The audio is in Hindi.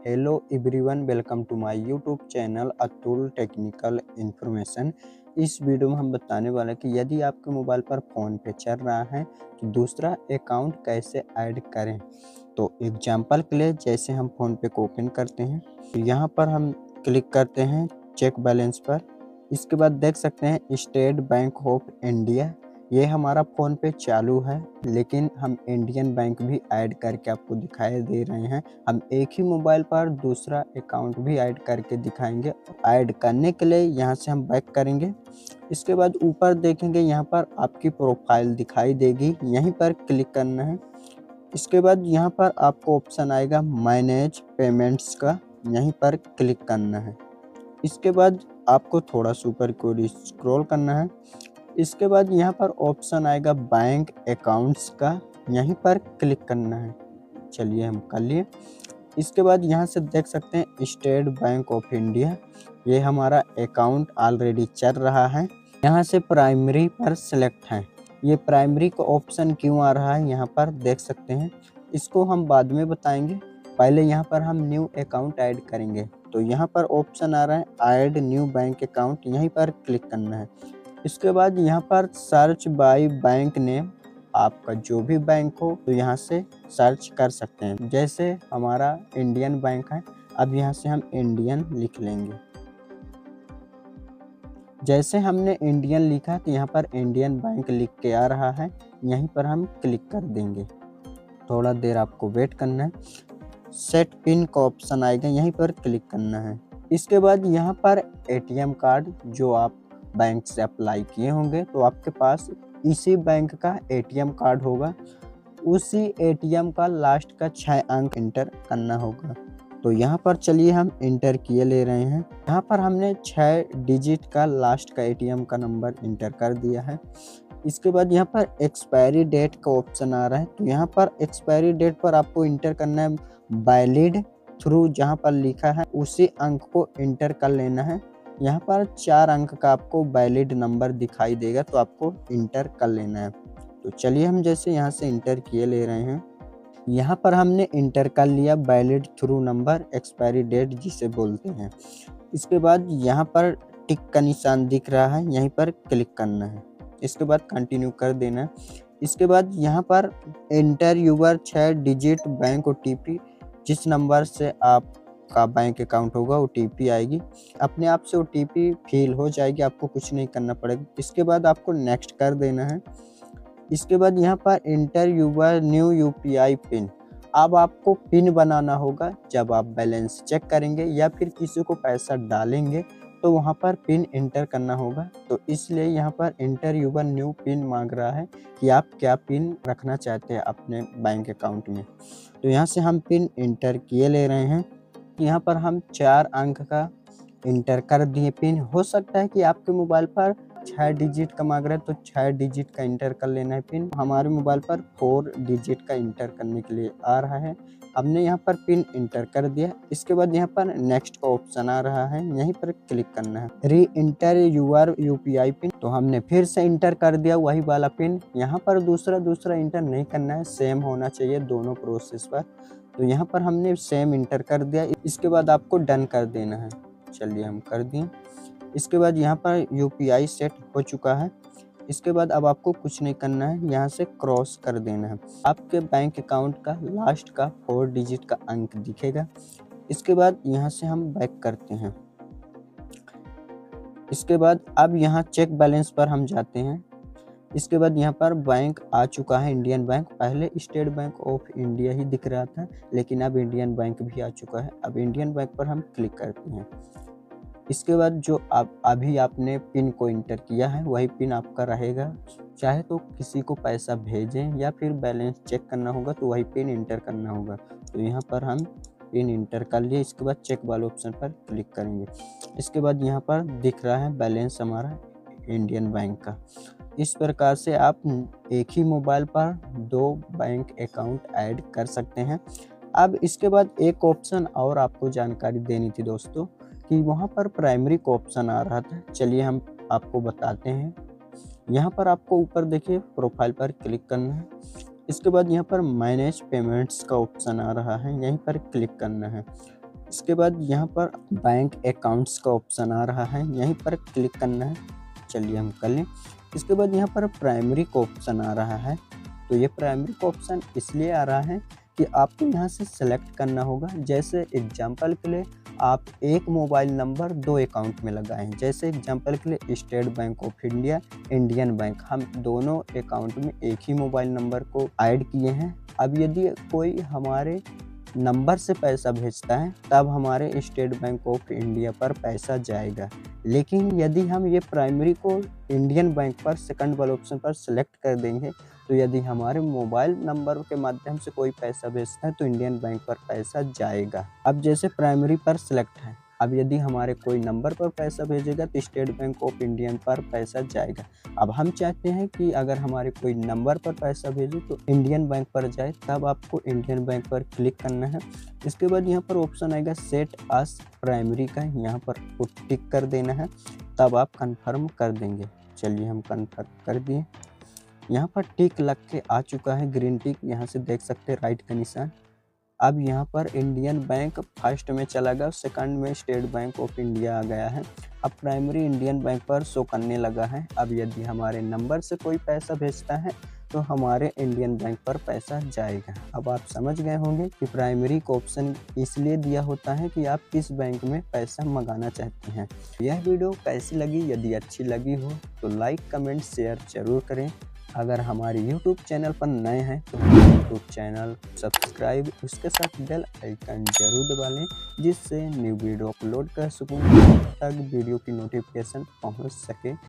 Hello everyone, welcome to my YouTube channel Atul technical information. इस वीडियो में हम बताने वाले हैं कि यदि आपके मोबाइल पर फ़ोन पे चल रहा है तो दूसरा अकाउंट कैसे ऐड करें। तो एग्जांपल के लिए जैसे हम फ़ोन पे को ओपन करते हैं तो यहाँ पर हम क्लिक करते हैं चेक बैलेंस पर। इसके बाद देख सकते हैं स्टेट बैंक ऑफ इंडिया, ये हमारा फ़ोन पे चालू है, लेकिन हम इंडियन बैंक भी ऐड करके आपको दिखाई दे रहे हैं। हम एक ही मोबाइल पर दूसरा अकाउंट भी ऐड करके दिखाएंगे। ऐड करने के लिए यहाँ से हम बैक करेंगे। इसके बाद ऊपर देखेंगे, यहाँ पर आपकी प्रोफाइल दिखाई देगी, यहीं पर क्लिक करना है। इसके बाद यहाँ पर आपको ऑप्शन आएगा मैनेज पेमेंट्स का, यहीं पर क्लिक करना है। इसके बाद आपको थोड़ा सा ऊपर को स्क्रॉल करना है। इसके बाद यहाँ पर ऑप्शन आएगा बैंक अकाउंट्स का, यहीं पर क्लिक करना है। चलिए हम कर लिए। इसके बाद यहाँ से देख सकते हैं स्टेट बैंक ऑफ इंडिया, ये हमारा अकाउंट ऑलरेडी चल रहा है। यहाँ से प्राइमरी पर सिलेक्ट है। ये प्राइमरी का ऑप्शन क्यों आ रहा है यहाँ पर देख सकते हैं, इसको हम बाद में बताएंगे। पहले यहाँ पर हम न्यू अकाउंट ऐड करेंगे। तो यहाँ पर ऑप्शन आ रहा है ऐड न्यू बैंक अकाउंट, यहीं पर क्लिक करना है। इसके बाद यहाँ पर सर्च बाय बैंक नेम, आपका जो भी बैंक हो तो यहाँ से सर्च कर सकते हैं। जैसे हमारा इंडियन बैंक है, अब यहाँ से हम इंडियन लिख लेंगे। जैसे हमने इंडियन लिखा तो यहाँ पर इंडियन बैंक लिख के आ रहा है, यहीं पर हम क्लिक कर देंगे। थोड़ा देर आपको वेट करना है। सेट पिन का ऑप्शन आएगा, यहीं पर क्लिक करना है। इसके बाद यहाँ पर एटीएम कार्ड जो आप बैंक से अप्लाई किए होंगे तो आपके पास इसी बैंक का एटीएम कार्ड होगा, उसी एटीएम का लास्ट का 6 अंक इंटर करना होगा। तो यहाँ पर चलिए हम इंटर किए ले रहे हैं। यहाँ पर हमने 6 डिजिट का लास्ट का एटीएम का नंबर इंटर कर दिया है। इसके बाद यहाँ पर एक्सपायरी डेट का ऑप्शन आ रहा है, तो यहाँ पर एक्सपायरी डेट पर आपको इंटर करना है वैलिड थ्रू, जहाँ पर लिखा है उसी अंक को इंटर कर लेना है। यहाँ पर 4 अंक का आपको वैलिड नंबर दिखाई देगा, तो आपको इंटर कर लेना है। तो चलिए हम जैसे यहाँ से इंटर किए ले रहे हैं। यहाँ पर हमने इंटर कर लिया valid through number, expiry date जिसे बोलते हैं। इसके बाद यहाँ पर टिक का निशान दिख रहा है, यहीं पर क्लिक करना है। इसके बाद कंटिन्यू कर देना है। इसके बाद यहाँ पर enter your 6 digit bank OTP, जिस नंबर से आपका बैंक अकाउंट होगा ओटीपी आएगी, अपने आप से ओटीपी फिल हो जाएगी, आपको कुछ नहीं करना पड़ेगा। इसके बाद आपको नेक्स्ट कर देना है। इसके बाद यहाँ पर inter your new UPI pin, अब आपको पिन बनाना होगा जब आप बैलेंस चेक करेंगे या फिर किसी को पैसा डालेंगे तो वहाँ पर पिन इंटर करना होगा। तो इसलिए यहाँ पर इंटर यूवर न्यू पिन मांग रहा है कि आप क्या पिन रखना चाहते हैं अपने बैंक अकाउंट में। तो यहाँ से हम पिन इंटर किए ले रहे हैं। यहाँ पर हम 4 अंक का इंटर कर दिए पिन। हो सकता है कि आपके मोबाइल पर 6 डिजिट का मांग रहा है तो 6 डिजिट का इंटर कर लेना है पिन। हमारे मोबाइल पर 4 डिजिट का इंटर करने के लिए आ रहा है। हमने यहाँ पर पिन इंटर कर दिया। इसके बाद यहाँ पर नेक्स्ट का ऑप्शन आ रहा है, यहीं पर क्लिक करना है। री इंटर यूआर यूपीआई पिन, तो हमने फिर से इंटर कर दिया वही वाला पिन। यहाँ पर दूसरा इंटर नहीं करना है, सेम होना चाहिए दोनों प्रोसेस पर। तो यहाँ पर हमने सेम इंटर कर दिया। इसके बाद आपको डन कर देना है। चलिए हम कर दिए। इसके बाद यहाँ पर यूपीआई सेट हो चुका है। इसके बाद अब आपको कुछ नहीं करना है, यहाँ से क्रॉस कर देना है। आपके बैंक अकाउंट का लास्ट का 4 डिजिट का अंक दिखेगा। इसके बाद यहाँ से हम बैक करते हैं। इसके बाद अब यहाँ चेक बैलेंस पर हम जाते हैं। इसके बाद यहाँ पर बैंक आ चुका है इंडियन बैंक। पहले स्टेट बैंक ऑफ इंडिया ही दिख रहा था, लेकिन अब इंडियन बैंक भी आ चुका है। अब इंडियन बैंक पर हम क्लिक करते हैं। इसके बाद जो अभी आपने पिन को इंटर किया है वही पिन आपका रहेगा। चाहे तो किसी को पैसा भेजें या फिर बैलेंस चेक करना होगा तो वही पिन इंटर करना होगा। तो यहाँ पर हम पिन इंटर कर लिए। इसके बाद चेक वाले ऑप्शन पर क्लिक करेंगे। इसके बाद यहाँ पर दिख रहा है बैलेंस हमारा इंडियन बैंक का। इस प्रकार से आप एक ही मोबाइल पर 2 बैंक अकाउंट ऐड कर सकते हैं। अब इसके बाद एक ऑप्शन और आपको जानकारी देनी थी दोस्तों, कि वहाँ पर प्राइमरी का ऑप्शन आ रहा था। चलिए हम आपको बताते हैं। यहाँ पर आपको ऊपर देखिए प्रोफाइल पर क्लिक करना है। इसके बाद यहाँ पर मैनेज पेमेंट्स का ऑप्शन आ रहा है, यहीं पर क्लिक करना है। इसके बाद यहाँ पर बैंक अकाउंट्स का ऑप्शन आ रहा है, यहीं पर क्लिक करना है। चलिए हम कर लें। इसके बाद यहाँ पर प्राइमरी का ऑप्शन आ रहा है। तो ये प्राइमरी का ऑप्शन इसलिए आ रहा है कि आपको यहाँ से सेलेक्ट करना होगा। जैसे एग्जांपल के लिए आप एक मोबाइल नंबर 2 अकाउंट में लगाएं। जैसे एग्जांपल के लिए state bank of India, Indian bank, हम दोनों अकाउंट में एक ही मोबाइल नंबर को ऐड किए हैं। अब यदि कोई हमारे नंबर से पैसा भेजता है तब हमारे स्टेट बैंक ऑफ इंडिया पर पैसा जाएगा। लेकिन यदि हम ये प्राइमरी को इंडियन बैंक पर सेकंड वाले ऑप्शन पर सेलेक्ट कर देंगे तो यदि हमारे मोबाइल नंबर के माध्यम से कोई पैसा भेजता है तो इंडियन बैंक पर पैसा जाएगा। अब जैसे प्राइमरी पर सेलेक्ट है, अब यदि हमारे कोई नंबर पर पैसा भेजेगा तो स्टेट बैंक ऑफ इंडिया पर पैसा जाएगा। अब हम चाहते हैं कि अगर हमारे कोई नंबर पर पैसा भेजे तो इंडियन बैंक पर जाए, तब आपको इंडियन बैंक पर क्लिक करना है। इसके बाद यहाँ पर ऑप्शन आएगा सेट अस प्राइमरी का, यहाँ पर आपको टिक कर देना है, तब आप कन्फर्म कर देंगे। चलिए हम कन्फर्म कर दिए। यहाँ पर टिक लग के आ चुका है, ग्रीन टिक, यहाँ से देख सकते हैं राइट का निशान। अब यहाँ पर इंडियन बैंक फर्स्ट में चला गया, सेकंड में स्टेट बैंक ऑफ इंडिया आ गया है। अब प्राइमरी इंडियन बैंक पर शो करने लगा है। अब यदि हमारे नंबर से कोई पैसा भेजता है तो हमारे इंडियन बैंक पर पैसा जाएगा। अब आप समझ गए होंगे कि प्राइमरी का ऑप्शन इसलिए दिया होता है कि आप किस बैंक में पैसा मंगाना चाहते हैं। यह वीडियो कैसी लगी? यदि अच्छी लगी हो तो लाइक, कमेंट, शेयर जरूर करें। अगर हमारे YouTube चैनल पर नए हैं तो YouTube चैनल सब्सक्राइब, उसके साथ बेल आइकन जरूर दबा लें, जिससे न्यू वीडियो अपलोड कर सकूँ, तक वीडियो की नोटिफिकेशन पहुंच सके।